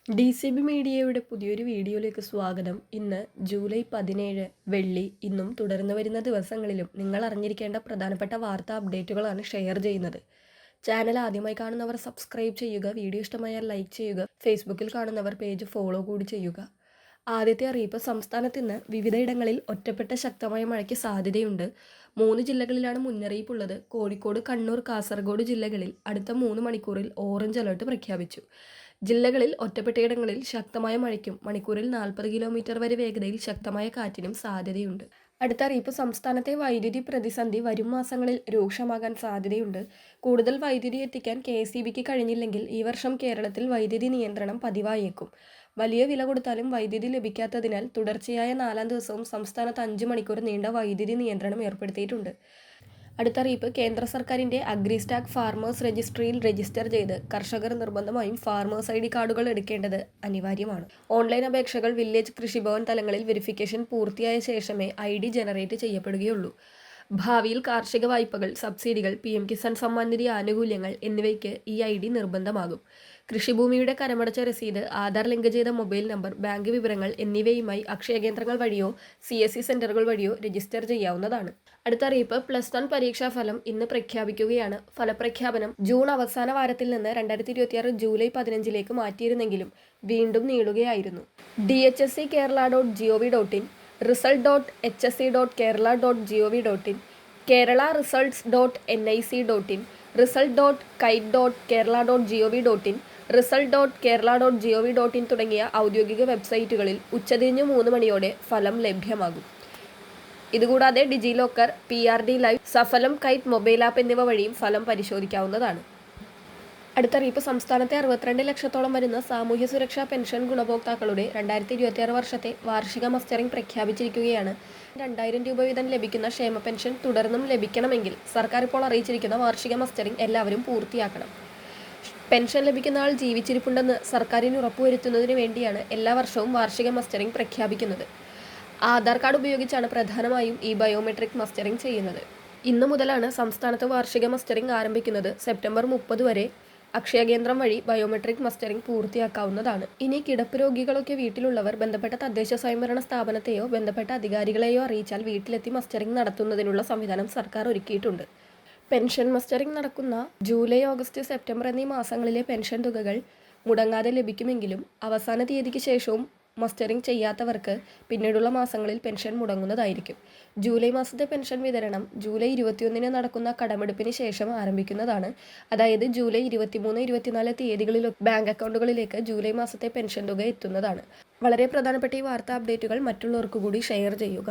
DCB മീഡിയയുടെ പുതിയൊരു വീഡിയോയിലേക്ക് സ്വാഗതം. ഇന്ന് ജൂലൈ 17 വെള്ളി. ഇന്നും തുടർന്ന് വരുന്ന ദിവസങ്ങളിലും നിങ്ങൾ അറിഞ്ഞിരിക്കേണ്ട പ്രധാനപ്പെട്ട വാർത്താ അപ്ഡേറ്റുകളാണ് ഷെയർ ചെയ്യുന്നത്. ചാനൽ ആദ്യമായി കാണുന്നവർ സബ്സ്ക്രൈബ് ചെയ്യുക, വീഡിയോ ഇഷ്ടമായാൽ ലൈക്ക് ചെയ്യുക, ഫേസ്ബുക്കിൽ കാണുന്നവർ പേജ് ഫോളോ കൂടി ചെയ്യുക. ആദ്യത്തെ അറിയിപ്പ്, സംസ്ഥാനത്ത് ഇന്ന് വിവിധയിടങ്ങളിൽ ഒറ്റപ്പെട്ട ശക്തമായ മഴയ്ക്ക് സാധ്യതയുണ്ട്. 3 ജില്ലകളിലാണ് മുന്നറിയിപ്പുള്ളത്. കോഴിക്കോട്, കണ്ണൂർ, കാസർഗോഡ് ജില്ലകളിൽ അടുത്ത 3 മണിക്കൂറിൽ ഓറഞ്ച് അലർട്ട് പ്രഖ്യാപിച്ചു. ജില്ലകളിൽ ഒറ്റപ്പെട്ടയിടങ്ങളിൽ ശക്തമായ മഴയ്ക്കും മണിക്കൂറിൽ 40 കിലോമീറ്റർ വരെ വേഗതയിൽ ശക്തമായ കാറ്റിനും സാധ്യതയുണ്ട്. അടുത്ത അറിയിപ്പ്, സംസ്ഥാനത്തെ വൈദ്യുതി പ്രതിസന്ധി വരും മാസങ്ങളിൽ രൂക്ഷമാകാൻ സാധ്യതയുണ്ട്. കൂടുതൽ വൈദ്യുതി എത്തിക്കാൻ KSEBിക്ക് കഴിഞ്ഞില്ലെങ്കിൽ ഈ വർഷം കേരളത്തിൽ വൈദ്യുതി നിയന്ത്രണം പതിവായേക്കും. വലിയ വില കൊടുത്താലും വൈദ്യുതി ലഭിക്കാത്തതിനാൽ തുടർച്ചയായ 4ാം ദിവസവും സംസ്ഥാനത്ത് 5 മണിക്കൂർ നീണ്ട വൈദ്യുതി നിയന്ത്രണം ഏർപ്പെടുത്തിയിട്ടുണ്ട്. അടുത്ത അറിയിപ്പ്, കേന്ദ്ര സർക്കാരിൻ്റെ അഗ്രിസ്റ്റാക്ക് ഫാർമേഴ്സ് രജിസ്ട്രിയിൽ രജിസ്റ്റർ ചെയ്ത് കർഷകർ നിർബന്ധമായും ഫാർമേഴ്സ് ID കാർഡുകൾ എടുക്കേണ്ടത് അനിവാര്യമാണ്. ഓൺലൈൻ അപേക്ഷകൾ വില്ലേജ് കൃഷിഭവൻ തലങ്ങളിൽ വെരിഫിക്കേഷൻ പൂർത്തിയായ ശേഷമേ ID ജനറേറ്റ് ചെയ്യപ്പെടുകയുള്ളൂ. ഭാവിയിൽ കാർഷിക വായ്പകൾ, സബ്സിഡികൾ, PM കിസാൻ സമ്മാൻ നിധി ആനുകൂല്യങ്ങൾ എന്നിവയ്ക്ക് ഈ ID നിർബന്ധമാകും. കൃഷിഭൂമിയുടെ കരമടച്ച രസീത്, ആധാർ ലിങ്ക് ചെയ്ത മൊബൈൽ നമ്പർ, ബാങ്ക് വിവരങ്ങൾ എന്നിവയുമായി അക്ഷയ കേന്ദ്രങ്ങൾ വഴിയോ CSC സെന്ററുകൾ വഴിയോ രജിസ്റ്റർ ചെയ്യാവുന്നതാണ്. അടുത്ത അറിയിപ്പ്, +1 പരീക്ഷാഫലം ഇന്ന് പ്രഖ്യാപിക്കുകയാണ്. ഫലപ്രഖ്യാപനം ജൂൺ അവസാന വാരത്തിൽ നിന്ന് 2026 ജൂലൈ 15 മാറ്റിയിരുന്നെങ്കിലും വീണ്ടും നീളുകയായിരുന്നു. dhsc.kerala.gov.in, result.hsc.kerala.gov.in, Kerala results.nic.in, result.kite.kerala.gov.in, result.kerala.gov.in തുടങ്ങിയ ഔദ്യോഗിക വെബ്സൈറ്റുകളിൽ ഉച്ചതിരിഞ്ഞ് 3 മണിയോടെ ഫലം ലഭ്യമാകും. ഇതുകൂടാതെ DigiLocker, PRD live, Saphalam, KITE mobile app എന്നിവ വഴിയും ഫലം പരിശോധിക്കാവുന്നതാണ്. അടുത്തറിയിപ്പ്, സംസ്ഥാനത്തെ 62 ലക്ഷത്തോളം വരുന്ന സാമൂഹ്യ സുരക്ഷാ പെൻഷൻ ഗുണഭോക്താക്കളുടെ 2026 വർഷത്തെ വാർഷിക മസ്റ്ററിംഗ് പ്രഖ്യാപിച്ചിരിക്കുകയാണ്. 2000 രൂപ വീതം ലഭിക്കുന്ന ക്ഷേമ പെൻഷൻ തുടർന്നും ലഭിക്കണമെങ്കിൽ സർക്കാർ ഇപ്പോൾ അറിയിച്ചിരിക്കുന്ന വാർഷിക മസ്റ്ററിംഗ് എല്ലാവരും പൂർത്തിയാക്കണം. പെൻഷൻ ലഭിക്കുന്ന ആൾ ജീവിച്ചിരിപ്പുണ്ടെന്ന് സർക്കാരിന് ഉറപ്പുവരുത്തുന്നതിന് വേണ്ടിയാണ് എല്ലാ വർഷവും വാർഷിക മസ്റ്ററിംഗ് പ്രഖ്യാപിക്കുന്നത്. ആധാർ കാർഡ് ഉപയോഗിച്ചാണ് പ്രധാനമായും ഈ ബയോമെട്രിക് മസ്റ്ററിംഗ് ചെയ്യുന്നത്. ഇന്നു മുതലാണ് സംസ്ഥാനത്ത് വാർഷിക മസ്റ്ററിംഗ് ആരംഭിക്കുന്നത്. സെപ്റ്റംബർ 30 വരെ അക്ഷയ കേന്ദ്രം വഴി ബയോമെട്രിക് മസ്റ്ററിംഗ് പൂർത്തിയാക്കാവുന്നതാണ്. ഇനി കിടപ്പ് രോഗികളൊക്കെ വീട്ടിലുള്ളവർ ബന്ധപ്പെട്ട തദ്ദേശ സ്വയംഭരണ സ്ഥാപനത്തെയോ ബന്ധപ്പെട്ട അധികാരികളെയോ അറിയിച്ചാൽ വീട്ടിലെത്തി മസ്റ്ററിംഗ് നടത്തുന്നതിനുള്ള സംവിധാനം സർക്കാർ ഒരുക്കിയിട്ടുണ്ട്. പെൻഷൻ മസ്റ്ററിംഗ് നടക്കുന്ന ജൂലൈ, ഓഗസ്റ്റ്, സെപ്റ്റംബർ എന്നീ മാസങ്ങളിലെ പെൻഷൻ തുകകൾ മുടങ്ങാതെ ലഭിക്കുമെങ്കിലും അവസാന തീയതിക്ക് ശേഷവും മസ്റ്ററിംഗ് ചെയ്യാത്തവർക്ക് പിന്നീടുള്ള മാസങ്ങളിൽ പെൻഷൻ മുടങ്ങുന്നതായിരിക്കും. ജൂലൈ മാസത്തെ പെൻഷൻ വിതരണം ജൂലൈ 21 നടക്കുന്ന കടമെടുപ്പിന് ശേഷം ആരംഭിക്കുന്നതാണ്. അതായത് ജൂലൈ 23, 24 തീയതികളിൽ ബാങ്ക് അക്കൗണ്ടുകളിലേക്ക് ജൂലൈ മാസത്തെ പെൻഷൻ തുക എത്തുന്നതാണ്. വളരെ പ്രധാനപ്പെട്ട ഈ വാർത്താ അപ്ഡേറ്റുകൾ മറ്റുള്ളവർക്ക് കൂടി ഷെയർ ചെയ്യുക.